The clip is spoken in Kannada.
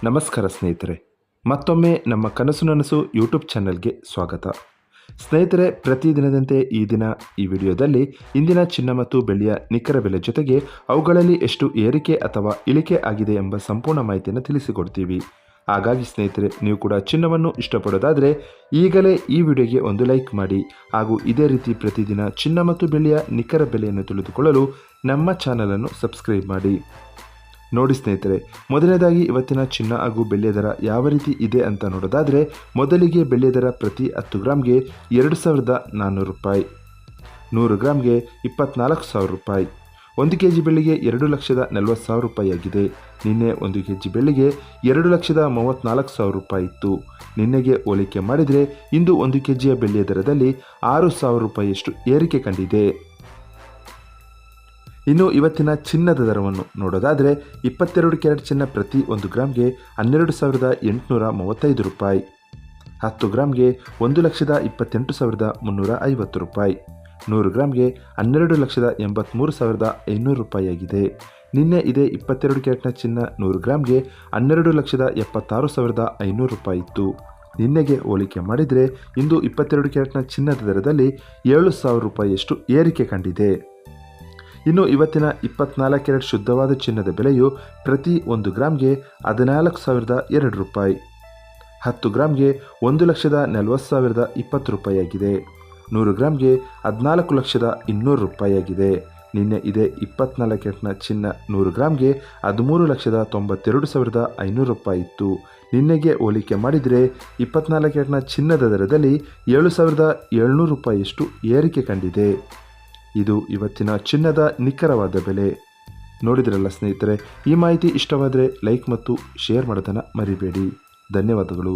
ನಮಸ್ಕಾರ ಸ್ನೇಹಿತರೆ, ಮತ್ತೊಮ್ಮೆ ನಮ್ಮ ಕನಸು ನನಸು ಯೂಟ್ಯೂಬ್ ಚಾನೆಲ್ಗೆ ಸ್ವಾಗತ. ಸ್ನೇಹಿತರೆ, ಪ್ರತಿದಿನದಂತೆ ಈ ದಿನ ಈ ವಿಡಿಯೋದಲ್ಲಿ ಇಂದಿನ ಚಿನ್ನ ಮತ್ತು ಬೆಳ್ಳಿಯ ನಿಖರ ಬೆಲೆ ಜೊತೆಗೆ ಅವುಗಳಲ್ಲಿ ಎಷ್ಟು ಏರಿಕೆ ಅಥವಾ ಇಳಿಕೆ ಆಗಿದೆ ಎಂಬ ಸಂಪೂರ್ಣ ಮಾಹಿತಿಯನ್ನು ತಿಳಿಸಿಕೊಡ್ತೀವಿ. ಹಾಗಾಗಿ ಸ್ನೇಹಿತರೆ, ನೀವು ಕೂಡ ಚಿನ್ನವನ್ನು ಇಷ್ಟಪಡೋದಾದರೆ ಈಗಲೇ ಈ ವಿಡಿಯೋಗೆ ಒಂದು ಲೈಕ್ ಮಾಡಿ. ಹಾಗೂ ಇದೇ ರೀತಿ ಪ್ರತಿದಿನ ಚಿನ್ನ ಮತ್ತು ಬೆಳ್ಳಿಯ ನಿಖರ ಬೆಲೆಯನ್ನು ತಿಳಿದುಕೊಳ್ಳಲು ನಮ್ಮ ಚಾನಲನ್ನು ಸಬ್ಸ್ಕ್ರೈಬ್ ಮಾಡಿ. ನೋಡಿ ಸ್ನೇಹಿತರೆ, ಮೊದಲನೇದಾಗಿ ಇವತ್ತಿನ ಚಿನ್ನ ಹಾಗೂ ಬೆಳ್ಳಿಯ ದರ ಯಾವ ರೀತಿ ಇದೆ ಅಂತ ನೋಡೋದಾದರೆ, ಮೊದಲಿಗೆ ಬೆಳ್ಳಿಯ ದರ ಪ್ರತಿ 10 ಗ್ರಾಮ್ಗೆ 2,400 ರೂಪಾಯಿ, 100 ಗ್ರಾಮ್ಗೆ 24,000 ರೂಪಾಯಿ. 1 ಕೆಜಿ ಬೆಳ್ಳಿಗೆ 2,40,000 ರೂಪಾಯಿ ಆಗಿದೆ. ನಿನ್ನೆ 1 ಕೆಜಿ ಬೆಳ್ಳಿಗೆ 2,34,000 ರೂಪಾಯಿ ಇತ್ತು. ನಿನ್ನೆಗೆ ಹೋಲಿಕೆ ಮಾಡಿದರೆ ಇಂದು 1 ಕೆಜಿಯ ಬೆಳ್ಳಿಯ ದರದಲ್ಲಿ 6,000 ರೂಪಾಯಿಯಷ್ಟು ಏರಿಕೆ ಕಂಡಿದೆ. ಇನ್ನು ಇವತ್ತಿನ ಚಿನ್ನದ ದರವನ್ನು ನೋಡೋದಾದರೆ, 22 ಕ್ಯಾರೆಟ್ ಚಿನ್ನ ಪ್ರತಿ 1 ಗ್ರಾಮ್ಗೆ 12,835 ರೂಪಾಯಿ, 10 ಗ್ರಾಮ್ಗೆ 1,28,350 ರೂಪಾಯಿ, 100 ಗ್ರಾಮ್ಗೆ 12,83,500 ರೂಪಾಯಿ ಆಗಿದೆ. ನಿನ್ನೆ ಇದೇ 22 ಕ್ಯಾರೆಟ್ನ ಚಿನ್ನ 100 ಗ್ರಾಮ್ಗೆ 12,76,500 ರೂಪಾಯಿ ಇತ್ತು. ನಿನ್ನೆಗೆ ಹೋಲಿಕೆ ಮಾಡಿದರೆ ಇಂದು 22 ಕ್ಯಾರೆಟ್ನ ಚಿನ್ನದ ದರದಲ್ಲಿ 7,000 ರೂಪಾಯಿಯಷ್ಟು ಏರಿಕೆ ಕಂಡಿದೆ. ಇನ್ನು ಇವತ್ತಿನ 24 ಕ್ಯಾರೆಟ್ ಶುದ್ಧವಾದ ಚಿನ್ನದ ಬೆಲೆಯು ಪ್ರತಿ 1 ಗ್ರಾಮ್ಗೆ 14,002 ರೂಪಾಯಿ, 10 ಗ್ರಾಮ್ಗೆ 1,40,20 ರೂಪಾಯಿ ಆಗಿದೆ, 100 ಗ್ರಾಮ್ಗೆ 14,200 ರೂಪಾಯಿ ಆಗಿದೆ. ನಿನ್ನೆ ಇದೇ 24 ಕ್ಯಾರೆಟ್ನ ಚಿನ್ನ 100 ಗ್ರಾಮ್ಗೆ 13,92,500 ರೂಪಾಯಿ ಇತ್ತು. ನಿನ್ನೆಗೆ ಹೋಲಿಕೆ ಮಾಡಿದರೆ 24 ಕ್ಯಾರೆಟ್ನ ಚಿನ್ನದ ದರದಲ್ಲಿ 7,700 ರೂಪಾಯಿಯಷ್ಟು ಏರಿಕೆ ಕಂಡಿದೆ. ಇದು ಇವತ್ತಿನ ಚಿನ್ನದ ನಿಖರವಾದ ಬೆಲೆ. ನೋಡಿದ್ರಲ್ಲ ಸ್ನೇಹಿತರೆ, ಈ ಮಾಹಿತಿ ಇಷ್ಟವಾದರೆ ಲೈಕ್ ಮತ್ತು ಶೇರ್ ಮಾಡೋದನ್ನು ಮರಿಬೇಡಿ. ಧನ್ಯವಾದಗಳು.